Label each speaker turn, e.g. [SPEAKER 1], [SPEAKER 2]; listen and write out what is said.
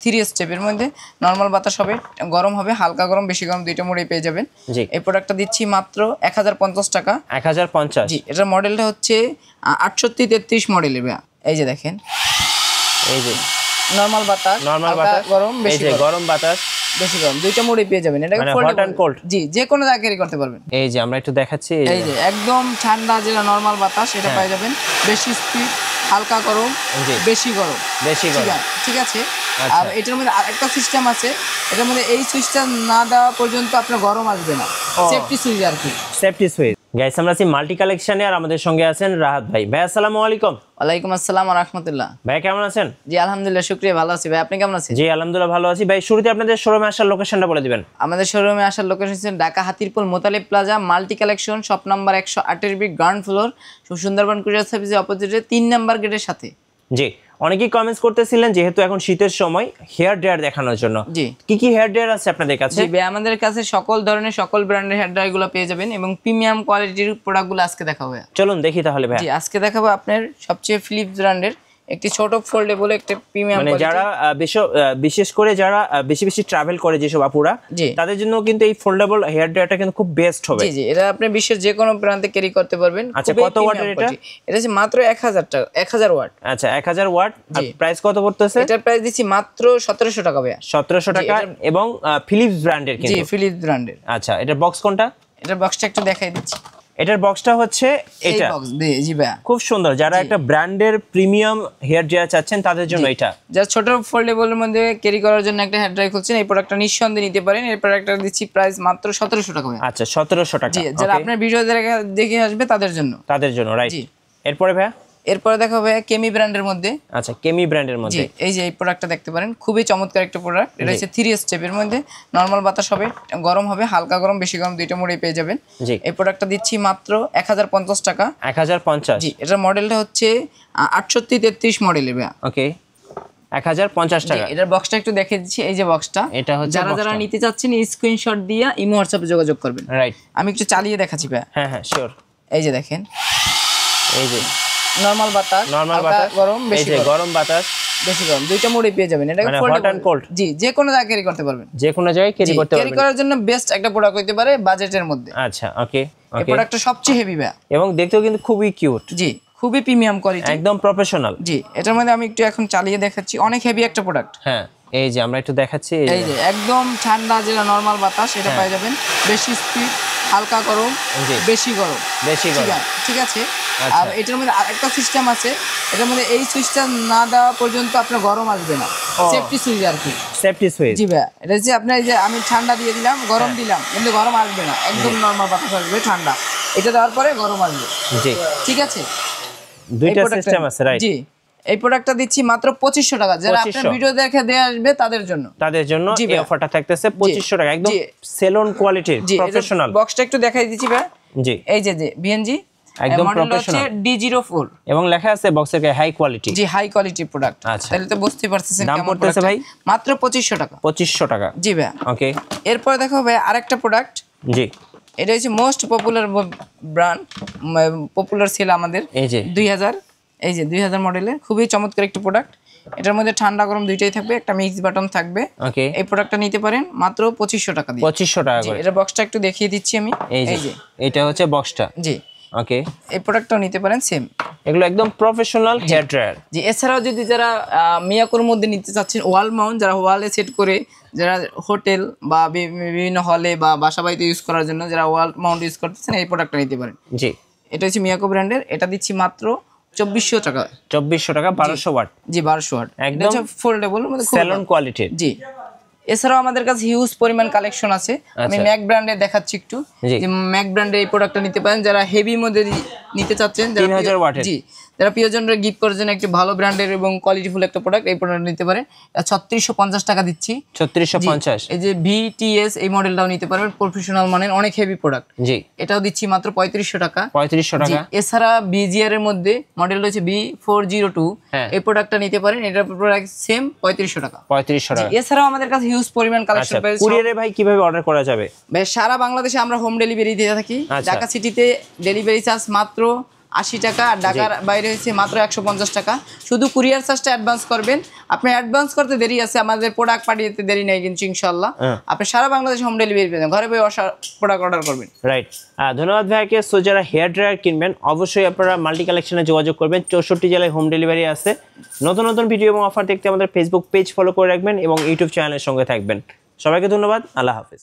[SPEAKER 1] 3 স্টেপের মধ্যে নরমাল বাতাস হবে, গরম হবে, হালকা গরম, বেশি গরম দুইটা মোডেই পেয়ে যাবেন। এই প্রোডাক্টটা দিচ্ছি মাত্র 1050 টাকা।
[SPEAKER 2] 1050।
[SPEAKER 1] জি, এটার মডেলটা হচ্ছে 6833 মডেলের। এই যে দেখেন,
[SPEAKER 2] এই যে
[SPEAKER 1] নরমাল বাতাস, গরম, বেশি
[SPEAKER 2] গরম বাতাস,
[SPEAKER 1] বেশি গরম দুইটা মোডেই পেয়ে যাবেন। এটা
[SPEAKER 2] হট এন্ড কোল্ড,
[SPEAKER 1] জি, যে কোনো জায়গায় ক্যারি করতে পারবেন।
[SPEAKER 2] এই যে আমরা একটু দেখাচ্ছি,
[SPEAKER 1] এই যে একদম ঠান্ডা যেটা নরমাল বাতাস এটা পেয়ে যাবেন, বেশি স্পিড, হালকা গরম, বেশি গরম, ঠিক আছে। আর এটার মধ্যে আরেকটা সিস্টেম আছে, এটার মধ্যে এই সুইচটা না দেওয়া পর্যন্ত আপনার গরম আসবে না, সেফটি সুইচ আর কি,
[SPEAKER 2] সেফটি সুইচ। গাইস আমরা আছি মাল্টি কালেকশনে, আর আমাদের সঙ্গে আছেন রাহাত ভাই। ভাই আসসালামু আলাইকুম।
[SPEAKER 1] ওয়ালাইকুম আসসালাম ওয়া রাহমাতুল্লাহ।
[SPEAKER 2] ভাই কেমন আছেন?
[SPEAKER 1] জি আলহামদুলিল্লাহ, শুকরিয়া, ভালো আছি। ভাই আপনি কেমন আছেন?
[SPEAKER 2] জি আলহামদুলিল্লাহ ভালো আছি। ভাই শুরুতে আপনাদের শোরুমে আসার লোকেশনটা বলে দিবেন।
[SPEAKER 1] আমাদের শোরুমে আসার লোকেশন হচ্ছে Dhaka Hatirpul Motaleb plaza multi collection, shop number 128 ground floor, Sundarban courier সার্ভিসের অপোজিটে 3 নাম্বার গেটের সাথে।
[SPEAKER 2] জি, অনেকেই কমেন্টস করতেছিলেন যেহেতু এখন শীতের সময় হেয়ার ড্রায়ার দেখানোর জন্য।
[SPEAKER 1] জি,
[SPEAKER 2] কি হেয়ার ড্রায়ার আছে আপনাদের কাছে?
[SPEAKER 1] জি, আমাদের কাছে সকল ধরনের সকল ব্র্যান্ডের হেয়ার ড্রায়ার গুলো পেয়ে যাবেন এবং প্রিমিয়াম কোয়ালিটির প্রোডাক্টগুলো আজকে দেখাবো।
[SPEAKER 2] চলুন দেখি তাহলে ভাই।
[SPEAKER 1] জি, আজকে দেখাবো আপনার সবচেয়ে ফিলিপস ব্র্যান্ডের একটি ছোট ফোল্ডেবল একটা প্রিমিয়াম,
[SPEAKER 2] মানে যারা বিশেষ করে যারা বেশি ট্রাভেল করে যেসব আপুরা, তাদের জন্য কিন্তু এই ফোল্ডেবল হেয়ার ড্রায়ারটা কিন্তু খুব বেস্ট হবে।
[SPEAKER 1] জি জি, এটা আপনি বিশ্বের যে কোনো প্রান্তে ক্যারি করতে পারবেন।
[SPEAKER 2] আচ্ছা, কত ওয়াটের এটা?
[SPEAKER 1] এটা হচ্ছে মাত্র 1000 ওয়াট।
[SPEAKER 2] আচ্ছা, 1000 ওয়াট। আর প্রাইস কত পড়তেছে?
[SPEAKER 1] এটার প্রাইস দিচ্ছি মাত্র 1700 টাকা ভাইয়া।
[SPEAKER 2] 1700 টাকা, এবং ফিলিপস ব্র্যান্ডের কিন্তু।
[SPEAKER 1] জি, ফিলিপস ব্র্যান্ডের।
[SPEAKER 2] আচ্ছা, এটার বক্স কোনটা?
[SPEAKER 1] এটার বক্সটা একটু দেখাই দিচ্ছি।
[SPEAKER 2] এটার বক্সটা হচ্ছে এটা।
[SPEAKER 1] জি ভাইয়া,
[SPEAKER 2] খুব সুন্দর। যারা একটা ব্র্যান্ডের প্রিমিয়াম হেয়ার ড্রায়ার চাচ্ছেন তাদের জন্য এটা।
[SPEAKER 1] যারা ছোট ফোল্ডেবলের মধ্যে ক্যারি করার জন্য একটা হেয়ার ড্রায়ার খুঁজছেন, এই প্রোডাক্টটা নিঃসন্দেহে নিতে পারেন। এই প্রোডাক্টটা দিচ্ছি প্রাইস মাত্র 1700 টাকা।
[SPEAKER 2] আচ্ছা, 1700 টাকা।
[SPEAKER 1] জি, যারা আপনার ভিডিও দেখে আসবে তাদের জন্য,
[SPEAKER 2] রাইট। এরপরে ভাইয়া,
[SPEAKER 1] এরপরে দেখা হবে কেমি ব্র্যান্ডের মধ্যে।
[SPEAKER 2] আচ্ছা, কেমি ব্র্যান্ডের মধ্যে
[SPEAKER 1] এই যে এই প্রোডাক্টটা দেখতে পারেন, খুবই চমৎকার একটা প্রোডাক্ট। এটা হচ্ছে 3 স্টেপের মধ্যে নরমাল বাতাস হবে, গরম হবে, হালকা গরম, বেশি গরম দুইটা মোডেই পেয়ে যাবেন। এই প্রোডাক্টটা দিচ্ছি মাত্র 1050 টাকা।
[SPEAKER 2] 1050।
[SPEAKER 1] জি, এটার মডেলটা হচ্ছে 6833 মডেলের।
[SPEAKER 2] ওকে, 1050 টাকা।
[SPEAKER 1] এটার বক্সটা একটু দেখিয়ে দিচ্ছি। এই যে বক্সটা,
[SPEAKER 2] এটা হচ্ছে
[SPEAKER 1] যারা নিতে চাচ্ছেন স্ক্রিনশট দিয়ে ইমো হোয়াটসঅ্যাপে যোগাযোগ করবেন।
[SPEAKER 2] রাইট,
[SPEAKER 1] আমি একটু চালিয়ে দেখাচ্ছি ভাই।
[SPEAKER 2] হ্যাঁ শিওর।
[SPEAKER 1] এই যে দেখেন,
[SPEAKER 2] এই যে
[SPEAKER 1] নরমাল বাতাস, গরম, বেশি
[SPEAKER 2] গরম বাতাস,
[SPEAKER 1] বেশি গরম দুইটা মোডে পেয়ে যাবেন। এটা
[SPEAKER 2] হট এন্ড কোল্ড।
[SPEAKER 1] জি, যে কোনো জায়গায় ক্যারি করতে পারবেন,
[SPEAKER 2] যে কোনো জায়গায় ক্যারি করতে পারবেন।
[SPEAKER 1] ক্যারি করার জন্য বেস্ট একটা প্রোডাক্ট হতে পারে বাজেটের মধ্যে।
[SPEAKER 2] আচ্ছা, ওকে।
[SPEAKER 1] এই প্রোডাক্টটা সবচেয়ে হেভি ভাই,
[SPEAKER 2] এবং দেখতেও কিন্তু খুবই কিউট।
[SPEAKER 1] জি, খুবই প্রিমিয়াম কোয়ালিটি,
[SPEAKER 2] একদম প্রফেশনাল।
[SPEAKER 1] জি, এটার মধ্যে আমি একটু এখন চালিয়ে দেখাচ্ছি। অনেক হেভি একটা প্রোডাক্ট।
[SPEAKER 2] হ্যাঁ, এই যে আমরা একটু দেখাচ্ছি।
[SPEAKER 1] এই যে একদম ঠান্ডা যেটা নরমাল বাতাস এটা পেয়ে যাবেন, বেশি স্পিড, হালকা গরম, বেশি গরম, ঠিক আছে। আর এটার মধ্যে আরেকটা সিস্টেম আছে, এটার মধ্যে এই সুইচটা না দেওয়া পর্যন্ত আপনার গরম আসবে না, সেফটি সুইচ আর কি,
[SPEAKER 2] সেফটি সুইচ।
[SPEAKER 1] জি ভাই, এটা হচ্ছে আপনার এই যে আমি ঠান্ডা দিয়ে দিলাম, গরম দিলাম, কিন্তু গরম আসবে না, একদম নরমাল বাতাস আসবে, ঠান্ডা। এটা দেওয়ার পরে গরম আসবে। জি, ঠিক আছে,
[SPEAKER 2] দুইটা সিস্টেম আছে, রাইট।
[SPEAKER 1] জি, এই প্রোডাক্টটা দিচ্ছি মাত্র 2500 টাকা। যারা আপনার ভিডিও দেখে দিয়ে আসবে তাদের জন্য
[SPEAKER 2] এই অফারটা থাকতেছে 2500 টাকা, একদম সেলন কোয়ালিটির প্রফেশনাল।
[SPEAKER 1] বক্সটা একটু দেখাই দিচ্ছি ভাই।
[SPEAKER 2] জি,
[SPEAKER 1] এই যে বিএনজি
[SPEAKER 2] একদম প্রফেশনাল,
[SPEAKER 1] D04
[SPEAKER 2] এবং লেখা আছে বক্সের গায়ে হাই কোয়ালিটি।
[SPEAKER 1] জি, হাই কোয়ালিটি প্রোডাক্ট।
[SPEAKER 2] আচ্ছা,
[SPEAKER 1] তাহলে তো বুঝতে পারতেছেন
[SPEAKER 2] দাম পড়তেছে ভাই
[SPEAKER 1] মাত্র 2500 টাকা।
[SPEAKER 2] 2500 টাকা,
[SPEAKER 1] জি ভাই।
[SPEAKER 2] ওকে,
[SPEAKER 1] এরপর দেখো ভাই আরেকটা প্রোডাক্ট।
[SPEAKER 2] জি,
[SPEAKER 1] এটা হচ্ছে most popular brand, popular sale আমাদের।
[SPEAKER 2] এই যে
[SPEAKER 1] 2000 মডেলের খুবই চমৎকার একটা প্রোডাক্ট। এটার মধ্যে ঠান্ডা গরম দুইটাই থাকবে, একটা মিক্স বাটন থাকবে। ওকে, এই প্রোডাক্টটা নিতে পারেন মাত্র 2500 টাকা দিয়ে।
[SPEAKER 2] 2500 টাকা করে।
[SPEAKER 1] এটা বক্সটা একটু দেখিয়ে দিচ্ছি আমি।
[SPEAKER 2] এই যে এটা হচ্ছে বক্সটা।
[SPEAKER 1] জি,
[SPEAKER 2] ওকে,
[SPEAKER 1] এই প্রোডাক্টটাও নিতে পারেন সেম।
[SPEAKER 2] এগুলো একদম প্রফেশনাল হেয়ার ড্রায়ার।
[SPEAKER 1] জি, এছাড়াও যদি যারা মিয়াকোর মধ্যে নিতে চাচ্ছেন ওয়াল মাউন্ট, যারা ওয়ালে সেট করে, যারা হোটেল বা বিভিন্ন হলে বা বাসা বাড়িতে ইউজ করার জন্য যারা ওয়াল মাউন্ট ইউজ করতেছেন, এই প্রোডাক্টটা নিতে পারেন। জি, এটা হচ্ছে মিয়াকো ব্র্যান্ডের। এটা দিচ্ছি মাত্র 2400 টাকা। 2400 টাকা, 1200 ওয়াট। জি, 1200 ওয়াট, একদম ফোল্ডেবল, মানে সেলন কোয়ালিটির। জি, এছাড়াও আমাদের কাছে হিউজ পরিমাণ কালেকশন আছে। আমি ম্যাক ব্র্যান্ডের দেখাচ্ছি একটু, যে ম্যাক ব্র্যান্ডের এই প্রোডাক্টটা নিতে পারেন যারা হেভি মধ্যে নিতে চাচ্ছেন, 3000 ওয়াটের। জি, যারা প্রিয়জনরা গিফট করার জন্য একটি ভালো ব্র্যান্ডের এবং কোয়ালিটিফুল একটা প্রোডাক্ট, এই প্রোডাক্ট নিতে পারেন। 3650 টাকা দিচ্ছি। 3650। এই যে VTS এই মডেলটাও নিতে পারবেন, প্রফেশনাল মানের, অনেক হেভি প্রোডাক্ট। জি, এটাও দিচ্ছি মাত্র 3500 টাকা। 3500 টাকা। এছাড়া BGR এর মধ্যে মডেল রয়েছে B402, এই প্রোডাক্টটা নিতে পারেন। এটার প্রোডাক্ট সেম 3500 টাকা। 3500 টাকা। এছাড়াও আমাদের কাছে হিউজ পরিমাণ কালেকশন পেয়েছে। কুরিয়ারে ভাই কিভাবে অর্ডার করা যাবে? ভাই সারা বাংলাদেশে আমরা হোম ডেলিভারি দিয়ে থাকি। ঢাকা সিটিতে ডেলিভারি চার্জ মাত্র 80 টাকা, আর ঢাকার বাইরে হচ্ছে মাত্র 150 টাকা। শুধু কুরিয়ার চার্জটা অ্যাডভান্স করবেন। আপনি অ্যাডভান্স করতে দেরি আছে, আমাদের প্রোডাক্ট পাঠিয়ে দেরি নেই কিন্তু ইনশাআল্লাহ আপনি সারা বাংলাদেশে হোম ডেলিভারি পেয়ে যাবেন, ঘরে বসে প্রোডাক্ট অর্ডার করবেন।
[SPEAKER 2] রাইট, ধন্যবাদ ভাইয়াকে। সো যারা হেয়ার ড্রায়ার কিনবেন অবশ্যই আপনারা মাল্টি কালেকশনে যোগাযোগ করবেন, 64 জেলায় হোম ডেলিভারি আছে। নতুন নতুন ভিডিও এবং অফার দেখতে আমাদের ফেসবুক পেজ ফলো করে রাখবেন এবং ইউটিউব চ্যানেলের সঙ্গে থাকবেন। সবাইকে ধন্যবাদ, আল্লাহ হাফেজ।